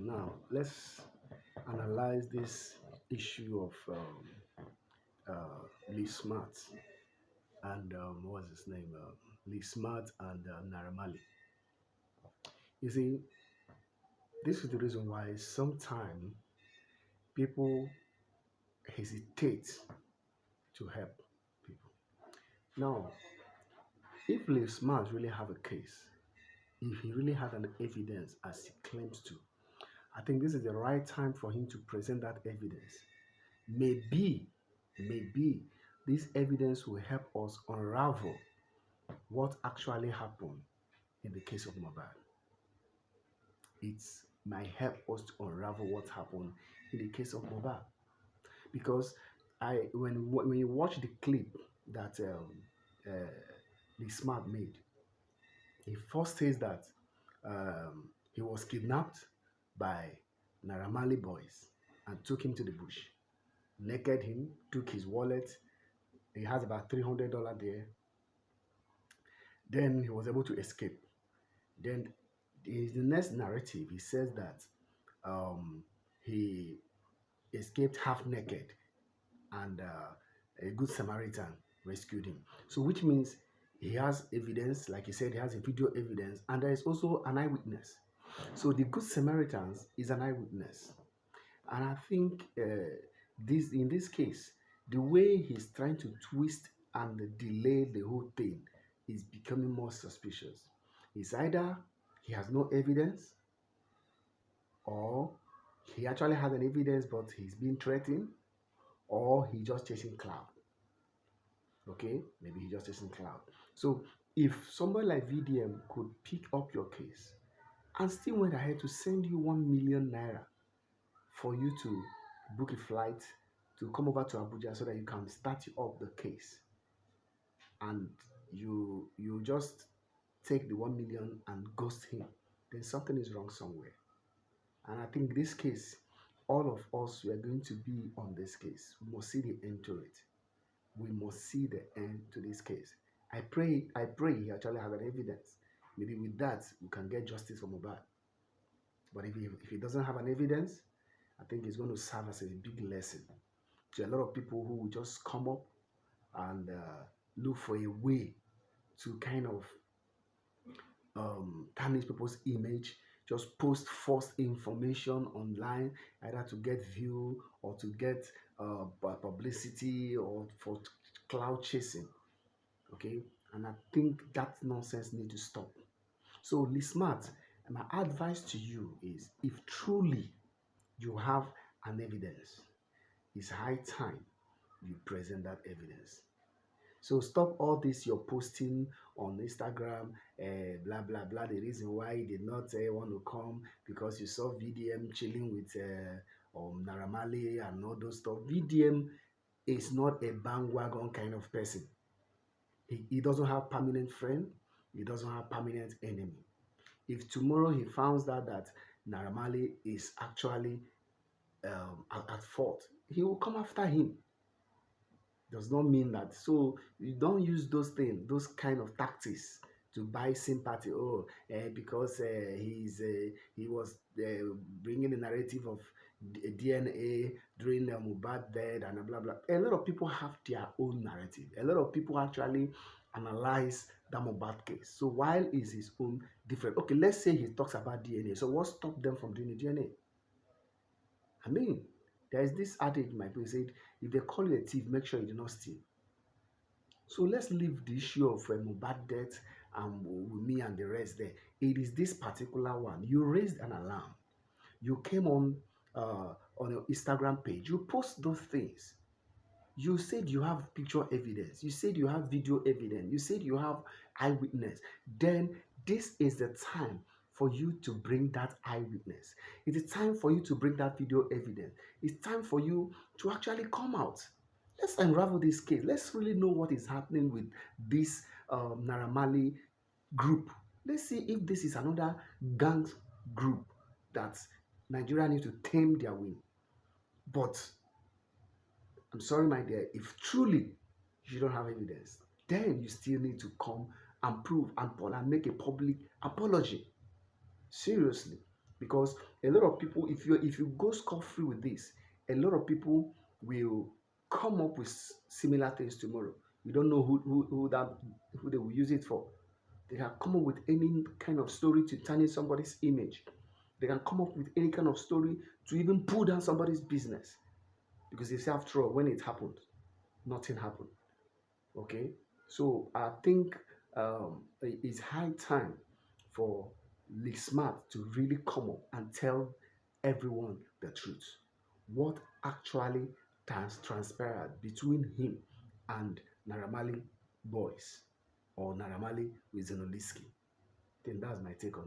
Now let's analyze this issue of Lee Smart and what's his name? Lee Smart and Naira Marley. You see, this is the reason why sometimes people hesitate to help people. Now, if Lee Smart really have a case, if he really had an evidence as he claims to, I think this is the right time for him to present that evidence. Maybe this evidence will help us unravel what actually happened in the case of Mohbad. It might help us to unravel what happened in the case of Mohbad. Because when you watch the clip that the Smart made, he first says that he was kidnapped by Naira Marley boys and took him to the bush, naked him, took his wallet. He has about $300 there. Then he was able to escape. Then in the next narrative, he says that um, he escaped half naked and a good Samaritan rescued him. So, which means he has evidence, like he said, he has a video evidence, and there is also an eyewitness. So, the good Samaritans is an eyewitness, and I think this in this case, the way he's trying to twist and delay the whole thing is becoming more suspicious. It's either he has no evidence, or he actually has an evidence but he's being threatened, or he just chasing cloud. Okay, maybe he just chasing cloud. So if somebody like VDM could pick up your case and still went ahead to send you 1 million naira for you to book a flight to come over to Abuja so that you can start up the case, and you just take the 1 million and ghost him, then something is wrong somewhere. And I think this case, all of us, we are going to be on this case. We must see the end to it. We must see the end to this case. I pray he actually has an evidence. Maybe with that, we can get justice for Mohbad. But if he doesn't have an evidence, I think it's going to serve as a big lesson to a lot of people who will just come up and look for a way to kind of tarnish people's image, just post false information online, either to get view or to get publicity or for cloud chasing. Okay, and I think that nonsense need to stop. So, Lee Smart, my advice to you is, if truly you have an evidence, it's high time you present that evidence. So stop all this you're posting on Instagram, blah blah blah. The reason why you did not want to come because you saw VDM chilling with Naira Marley and all those stuff. VDM is not a bandwagon kind of person. He doesn't have permanent friend. He doesn't have permanent enemy. If tomorrow he finds out that Naira Marley is actually at fault, he will come after him. Does not mean that. So you don't use those things, those kind of tactics to buy sympathy. Oh, because he was bringing the narrative of DNA during Mohbad death and blah blah. A lot of people have their own narrative. A lot of people actually analyze the Mohbad case. So while is his own different? Okay, let's say he talks about DNA. So what stopped them from doing the DNA? I mean, there is this adage my people said, if they call you a thief, make sure you do not steal. So let's leave the issue of Mohbad death and me and the rest there. It is this particular one. You raised an alarm. You came on your Instagram page. You post those things. You said you have picture evidence. You said you have video evidence. You said you have eyewitness. Then this is the time for you to bring that eyewitness. It is time for you to bring that video evidence. It's time for you to actually come out. Let's unravel this case. Let's really know what is happening with this Naira Marley group. Let's see if this is another gang group that Nigeria needs to tame their wing. But I'm sorry, my dear, if truly you don't have evidence, then you still need to come and prove and make a public apology. Seriously. Because a lot of people, if you go scot-free with this, a lot of people will come up with similar things tomorrow. You don't know who they will use it for. They can come up with any kind of story to tarnish somebody's image. They can come up with any kind of story to even pull down somebody's business. Because they say, after all, when it happened, nothing happened. Okay, so I think it's high time for Lee Smart to really come up and tell everyone the truth. What actually transpired between him and Naramali boys, or Naramali with Zenoliski. I think that's my take on